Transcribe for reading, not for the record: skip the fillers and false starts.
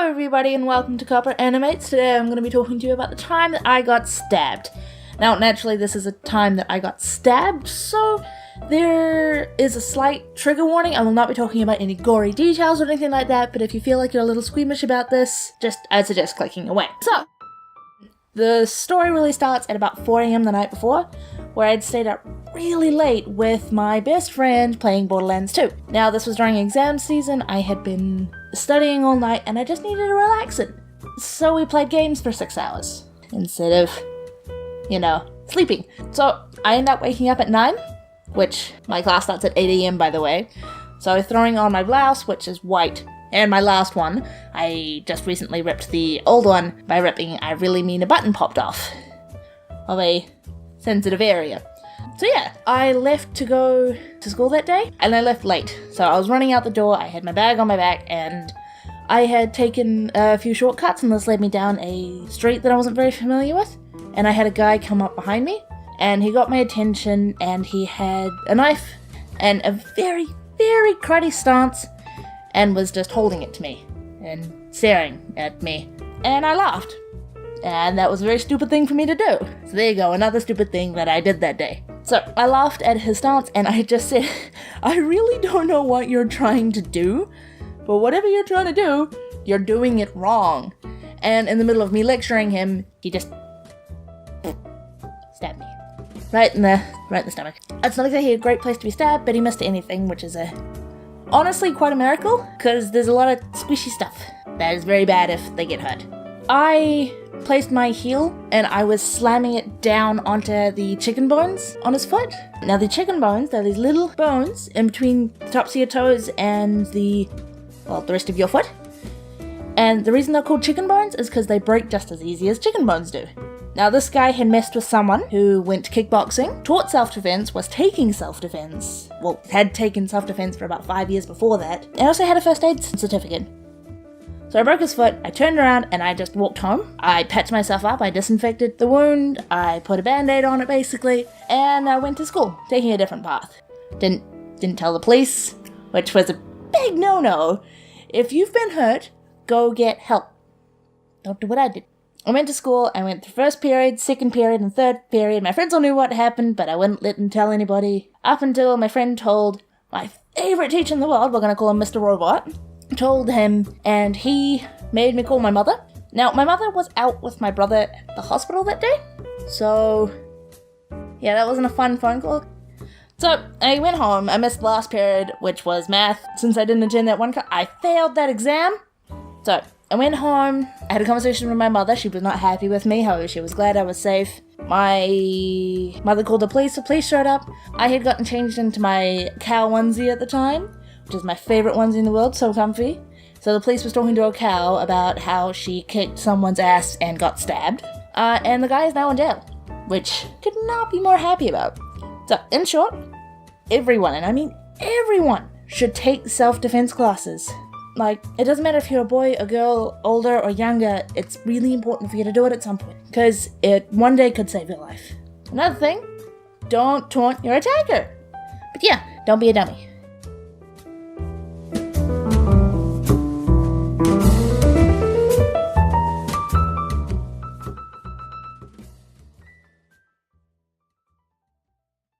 Hello everybody and welcome to Copper Animates. Today I'm going to be talking to you about the time that I got stabbed. Now naturally this is a time that I got stabbed, so there is a slight trigger warning. I will not be talking about any gory details or anything like that, but if you feel like you're a little squeamish about this, I'd suggest clicking away. So, the story really starts at about 4 AM the night before, where I'd stayed up really late with my best friend playing Borderlands 2. Now this was during exam season. I had been studying all night and I just needed a relaxing. So we played games for 6 hours instead of, sleeping. So I ended up waking up at 9, which my class starts at 8 AM by the way. So throwing on my blouse, which is white, and my last one. I just recently ripped the old one. By ripping, I really mean a button popped off of a sensitive area. So yeah, I left to go to school that day, and I left late. So I was running out the door, I had my bag on my back, and I had taken a few shortcuts, and this led me down a street that I wasn't very familiar with. And I had a guy come up behind me, and he got my attention, and he had a knife, and a very, very cruddy stance, and was just holding it to me, and staring at me. And I laughed. And that was a very stupid thing for me to do. So there you go, another stupid thing that I did that day. So I laughed at his stance and I just said, I really don't know what you're trying to do, but whatever you're trying to do, you're doing it wrong. And in the middle of me lecturing him, he just stabbed me. Right in the stomach. It's not exactly a great place to be stabbed, but he missed anything, which is honestly quite a miracle, because there's a lot of squishy stuff that is very bad if they get hurt. I placed my heel and I was slamming it down onto the chicken bones on his foot. Now the chicken bones, they're these little bones in between the tops of your toes and the rest of your foot. And the reason they're called chicken bones is because they break just as easy as chicken bones do. Now this guy had messed with someone who went kickboxing, taught self-defense, was taking self-defense, had taken self-defense for about 5 years before that, and also had a first aid certificate. So I broke his foot, I turned around, and I just walked home. I patched myself up, I disinfected the wound, I put a band-aid on it basically, and I went to school, taking a different path. Didn't tell the police, which was a big no-no. If you've been hurt, go get help. Don't do what I did. I went to school, I went through first period, second period, and third period. My friends all knew what happened, but I wouldn't let them tell anybody. Up until my friend told my favorite teacher in the world, we're gonna call him Mr. Robot, told him, and he made me call my mother. Now, my mother was out with my brother at the hospital that day, so yeah, that wasn't a fun phone call. So I went home, I missed the last period, which was math. Since I didn't attend that one class, I failed that exam. So I went home, I had a conversation with my mother. She was not happy with me, however she was glad I was safe. My mother called the police showed up. I had gotten changed into my cow onesie at the time, which is my favorite onesie in the world, so comfy. So the police was talking to a cow about how she kicked someone's ass and got stabbed. And the guy is now in jail, which could not be more happy about. So, in short, everyone, and I mean everyone, should take self-defense classes. Like, it doesn't matter if you're a boy, a girl, older or younger, it's really important for you to do it at some point, because it one day could save your life. Another thing, don't taunt your attacker. But yeah, don't be a dummy.